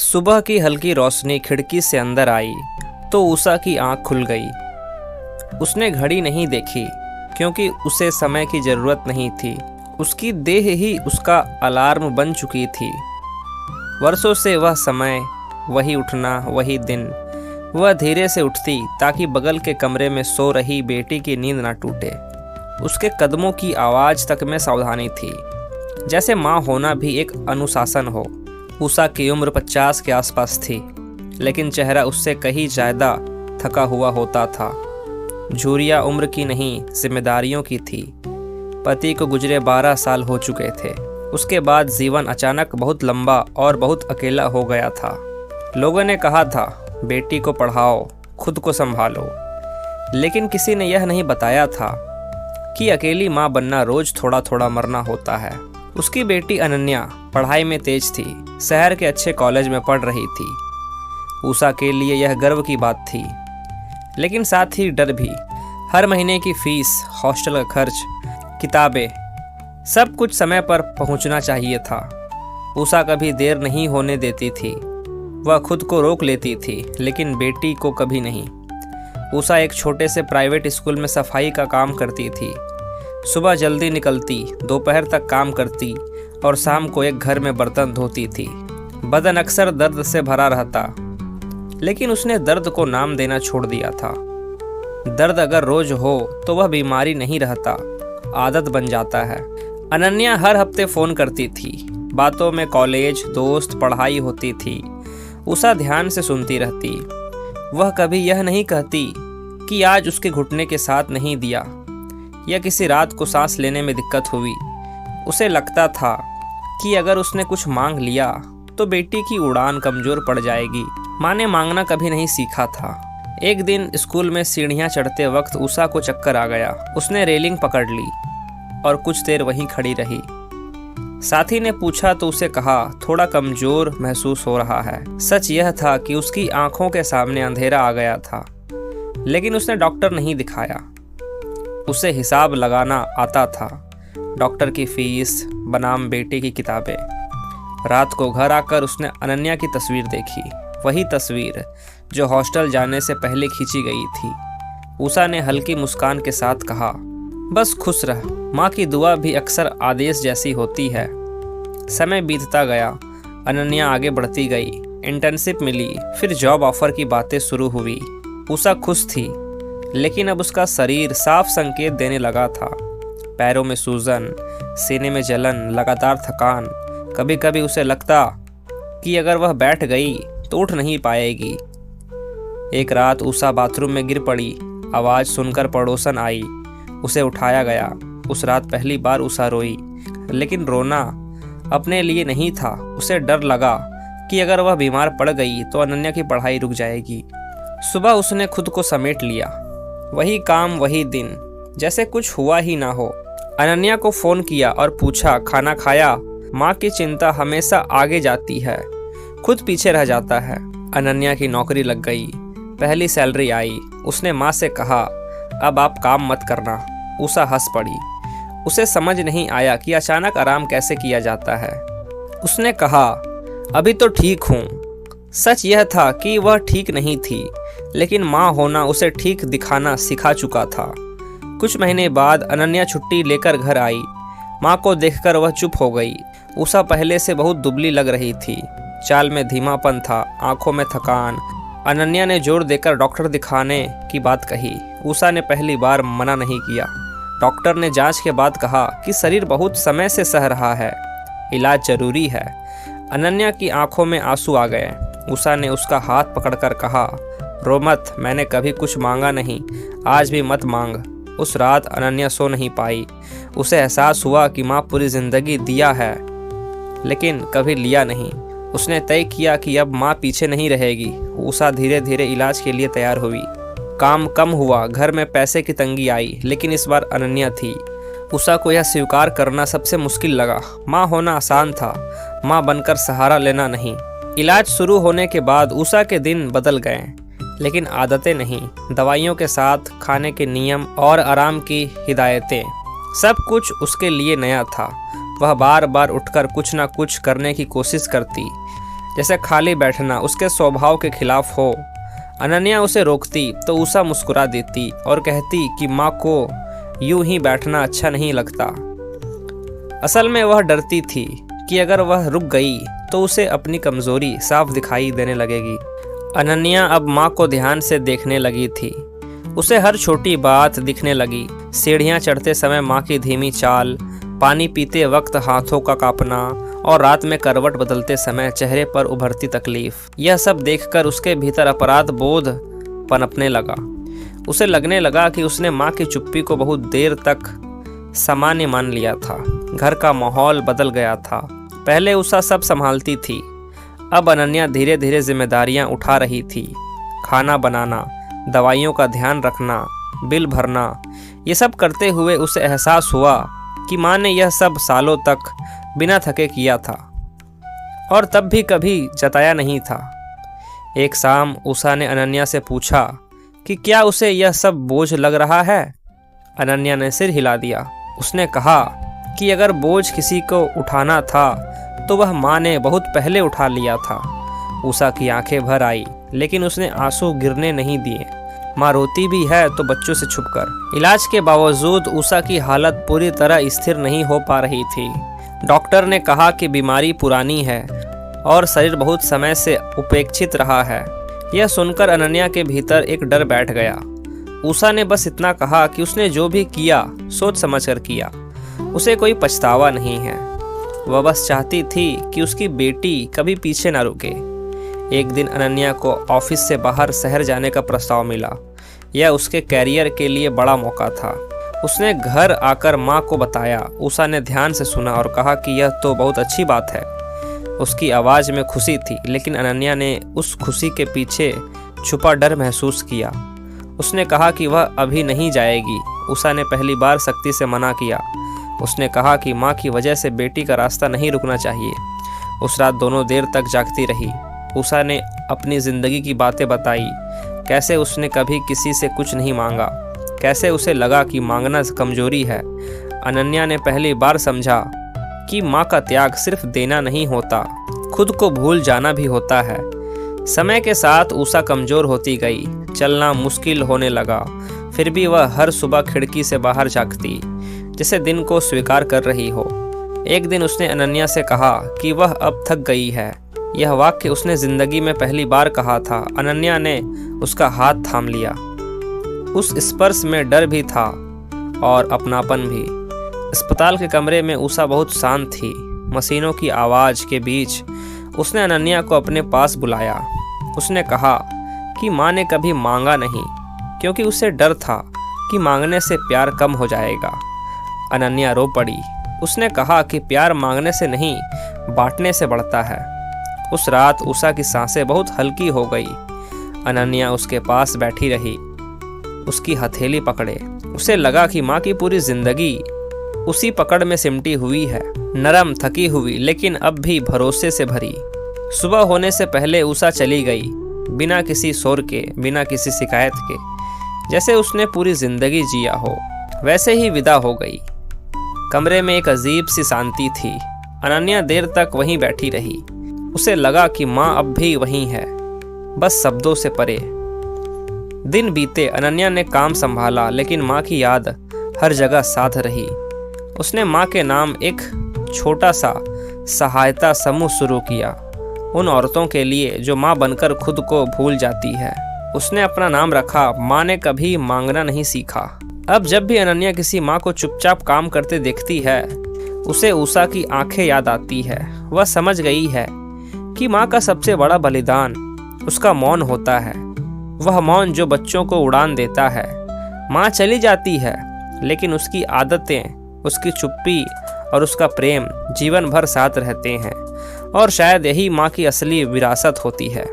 सुबह की हल्की रोशनी खिड़की से अंदर आई तो उषा की आंख खुल गई। उसने घड़ी नहीं देखी क्योंकि उसे समय की ज़रूरत नहीं थी। उसकी देह ही उसका अलार्म बन चुकी थी। वर्षों से वह समय, वही उठना, वही दिन। वह धीरे से उठती ताकि बगल के कमरे में सो रही बेटी की नींद ना टूटे। उसके कदमों की आवाज़ तक में सावधानी थी, जैसे माँ होना भी एक अनुशासन हो। उषा की उम्र 50 के आसपास थी, लेकिन चेहरा उससे कहीं ज़्यादा थका हुआ होता था। झुर्रियाँ उम्र की नहीं, जिम्मेदारियों की थी। पति को गुजरे 12 साल हो चुके थे। उसके बाद जीवन अचानक बहुत लंबा और बहुत अकेला हो गया था। लोगों ने कहा था, बेटी को पढ़ाओ, खुद को संभालो, लेकिन किसी ने यह नहीं बताया था कि अकेली माँ बनना रोज थोड़ा थोड़ा मरना होता है। उसकी बेटी अनन्या पढ़ाई में तेज थी, शहर के अच्छे कॉलेज में पढ़ रही थी। उषा के लिए यह गर्व की बात थी, लेकिन साथ ही डर भी। हर महीने की फीस, हॉस्टल का खर्च, किताबें, सब कुछ समय पर पहुंचना चाहिए था। उषा कभी देर नहीं होने देती थी। वह खुद को रोक लेती थी, लेकिन बेटी को कभी नहीं। उषा एक छोटे से प्राइवेट स्कूल में सफाई का काम करती थी। सुबह जल्दी निकलती, दोपहर तक काम करती और शाम को एक घर में बर्तन धोती थी। बदन अक्सर दर्द से भरा रहता, लेकिन उसने दर्द को नाम देना छोड़ दिया था। दर्द अगर रोज हो तो वह बीमारी नहीं रहता, आदत बन जाता है। अनन्या हर हफ्ते फ़ोन करती थी। बातों में कॉलेज, दोस्त, पढ़ाई होती थी। उषा ध्यान से सुनती रहती। वह कभी यह नहीं कहती कि आज उसके घुटने के साथ नहीं दिया या किसी रात को सांस लेने में दिक्कत हुई। उसे लगता था कि अगर उसने कुछ मांग लिया तो बेटी की उड़ान कमज़ोर पड़ जाएगी। माँ ने मांगना कभी नहीं सीखा था। एक दिन स्कूल में सीढ़ियाँ चढ़ते वक्त उषा को चक्कर आ गया। उसने रेलिंग पकड़ ली और कुछ देर वहीं खड़ी रही। साथी ने पूछा तो उसे कहा, थोड़ा कमज़ोर महसूस हो रहा है। सच यह था कि उसकी आंखों के सामने अंधेरा आ गया था, लेकिन उसने डॉक्टर नहीं दिखाया। उसे हिसाब लगाना आता था, डॉक्टर की फीस बनाम बेटी की किताबें। रात को घर आकर उसने अनन्या की तस्वीर देखी, वही तस्वीर जो हॉस्टल जाने से पहले खींची गई थी। उषा ने हल्की मुस्कान के साथ कहा, बस खुश रह। माँ की दुआ भी अक्सर आदेश जैसी होती है। समय बीतता गया, अनन्या आगे बढ़ती गई। इंटर्नशिप मिली, फिर जॉब ऑफर की बातें शुरू हुई। उषा खुश थी, लेकिन अब उसका शरीर साफ संकेत देने लगा था। पैरों में सूजन, सीने में जलन, लगातार थकान। कभी कभी उसे लगता कि अगर वह बैठ गई तो उठ नहीं पाएगी। एक रात उषा बाथरूम में गिर पड़ी। आवाज़ सुनकर पड़ोसन आई, उसे उठाया गया। उस रात पहली बार उषा रोई, लेकिन रोना अपने लिए नहीं था। उसे डर लगा कि अगर वह बीमार पड़ गई तो अनन्या की पढ़ाई रुक जाएगी। सुबह उसने खुद को समेट लिया। वही काम, वही दिन, जैसे कुछ हुआ ही ना हो। अनन्या को फ़ोन किया और पूछा, खाना खाया? माँ की चिंता हमेशा आगे जाती है, खुद पीछे रह जाता है। अनन्या की नौकरी लग गई, पहली सैलरी आई। उसने माँ से कहा, अब आप काम मत करना। उषा हंस पड़ी। उसे समझ नहीं आया कि अचानक आराम कैसे किया जाता है। उसने कहा, अभी तो ठीक हूँ। सच यह था कि वह ठीक नहीं थी, लेकिन माँ होना उसे ठीक दिखाना सिखा चुका था। कुछ महीने बाद अनन्या छुट्टी लेकर घर आई। माँ को देखकर वह चुप हो गई। उषा पहले से बहुत दुबली लग रही थी। चाल में धीमापन था, आंखों में थकान। अनन्या ने जोर देकर डॉक्टर दिखाने की बात कही। उषा ने पहली बार मना नहीं किया। डॉक्टर ने जांच के बाद कहा कि शरीर बहुत समय से सह रहा है, इलाज जरूरी है। अनन्या की आंखों में आंसू आ गए। उषा ने उसका हाथ पकड़कर कहा, रो मत, मैंने कभी कुछ मांगा नहीं, आज भी मत मांग। उस रात अनन्या सो नहीं पाई। उसे एहसास हुआ कि माँ पूरी जिंदगी दिया है, लेकिन कभी लिया नहीं। उसने तय किया कि अब माँ पीछे नहीं रहेगी। उषा धीरे धीरे इलाज के लिए तैयार हुई। काम कम हुआ, घर में पैसे की तंगी आई, लेकिन इस बार अनन्या थी। उषा को यह स्वीकार करना सबसे मुश्किल लगा। माँ होना आसान था, माँ बनकर सहारा लेना नहीं। इलाज शुरू होने के बाद उषा के दिन बदल गए, लेकिन आदतें नहीं। दवाइयों के साथ खाने के नियम और आराम की हिदायतें, सब कुछ उसके लिए नया था। वह बार बार उठकर कुछ ना कुछ करने की कोशिश करती, जैसे खाली बैठना उसके स्वभाव के खिलाफ हो। अनन्या उसे रोकती तो उषा मुस्कुरा देती और कहती कि माँ को यूं ही बैठना अच्छा नहीं लगता। असल में वह डरती थी कि अगर वह रुक गई तो उसे अपनी कमजोरी साफ दिखाई देने लगेगी। अनन्या अब माँ को ध्यान से देखने लगी थी। उसे हर छोटी बात दिखने लगी। सीढ़ियाँ चढ़ते समय माँ की धीमी चाल, पानी पीते वक्त हाथों का कांपना और रात में करवट बदलते समय चेहरे पर उभरती तकलीफ। यह सब देखकर उसके भीतर अपराध बोध पनपने लगा। उसे लगने लगा कि उसने माँ की चुप्पी को बहुत देर तक सामान्य मान लिया था। घर का माहौल बदल गया था। पहले उषा सब संभालती थी, अब अनन्या धीरे धीरे जिम्मेदारियां उठा रही थी। खाना बनाना, दवाइयों का ध्यान रखना, बिल भरना, ये सब करते हुए उसे एहसास हुआ कि माँ ने यह सब सालों तक बिना थके किया था और तब भी कभी जताया नहीं था। एक शाम उषा ने अनन्या से पूछा कि क्या उसे यह सब बोझ लग रहा है। अनन्या ने सिर हिला दिया। उसने कहा कि अगर बोझ किसी को उठाना था तो वह माँ ने बहुत पहले उठा लिया था। उषा की आंखें भर आई, लेकिन उसने आंसू गिरने नहीं दिए। माँ रोती भी है तो बच्चों से छुपकर। इलाज के बावजूद उषा की हालत पूरी तरह स्थिर नहीं हो पा रही थी। डॉक्टर ने कहा कि बीमारी पुरानी है और शरीर बहुत समय से उपेक्षित रहा है। यह सुनकर अनन्या के भीतर एक डर बैठ गया। उषा ने बस इतना कहा कि उसने जो भी किया सोच समझकर किया, उसे कोई पछतावा नहीं है। वह बस चाहती थी कि उसकी बेटी कभी पीछे ना रुके। एक दिन अनन्या को ऑफिस से बाहर शहर जाने का प्रस्ताव मिला। यह उसके कैरियर के लिए बड़ा मौका था। उसने घर आकर माँ को बताया। उषा ने ध्यान से सुना और कहा कि यह तो बहुत अच्छी बात है। उसकी आवाज़ में खुशी थी, लेकिन अनन्या ने उस खुशी के पीछे छुपा डर महसूस किया। उसने कहा कि वह अभी नहीं जाएगी। उषा ने पहली बार सख्ती से मना किया। उसने कहा कि माँ की वजह से बेटी का रास्ता नहीं रुकना चाहिए। उस रात दोनों देर तक जागती रही। उषा ने अपनी ज़िंदगी की बातें बताई, कैसे उसने कभी किसी से कुछ नहीं मांगा, कैसे उसे लगा कि मांगना कमजोरी है। अनन्या ने पहली बार समझा कि माँ का त्याग सिर्फ देना नहीं होता, खुद को भूल जाना भी होता है। समय के साथ उषा कमज़ोर होती गई, चलना मुश्किल होने लगा। फिर भी वह हर सुबह खिड़की से बाहर झांकती, जैसे दिन को स्वीकार कर रही हो। एक दिन उसने अनन्या से कहा कि वह अब थक गई है। यह वाक्य उसने ज़िंदगी में पहली बार कहा था। अनन्या ने उसका हाथ थाम लिया। उस स्पर्श में डर भी था और अपनापन भी। अस्पताल के कमरे में उषा बहुत शांत थी। मशीनों की आवाज़ के बीच उसने अनन्या को अपने पास बुलाया। उसने कहा कि माँ ने कभी मांगा नहीं, क्योंकि उसे डर था कि मांगने से प्यार कम हो जाएगा। अनन्या रो पड़ी। उसने कहा कि प्यार मांगने से नहीं, बांटने से बढ़ता है। उस रात उषा की सांसें बहुत हल्की हो गई। अनन्या उसके पास बैठी रही, उसकी हथेली पकड़े। उसे लगा कि माँ की पूरी जिंदगी उसी पकड़ में सिमटी हुई है, नरम, थकी हुई, लेकिन अब भी भरोसे से भरी। सुबह होने से पहले उषा चली गई, बिना किसी शोर के, बिना किसी शिकायत के। जैसे उसने पूरी जिंदगी जिया हो, वैसे ही विदा हो गई। कमरे में एक अजीब सी शांति थी। अनन्या देर तक वहीं बैठी रही। उसे लगा कि माँ अब भी वहीं है, बस शब्दों से परे। दिन बीते, अनन्या ने काम संभाला, लेकिन माँ की याद हर जगह साथ रही। उसने माँ के नाम एक छोटा सा सहायता समूह शुरू किया, उन औरतों के लिए जो माँ बनकर खुद को भूल जाती है। उसने अपना नाम रखा, माँ ने कभी मांगना नहीं सीखा। अब जब भी अनन्या किसी माँ को चुपचाप काम करते देखती है, उसे उषा की आंखें याद आती है। वह समझ गई है कि माँ का सबसे बड़ा बलिदान उसका मौन होता है, वह मौन जो बच्चों को उड़ान देता है। माँ चली जाती है, लेकिन उसकी आदतें, उसकी चुप्पी और उसका प्रेम जीवन भर साथ रहते हैं। और शायद यही माँ की असली विरासत होती है।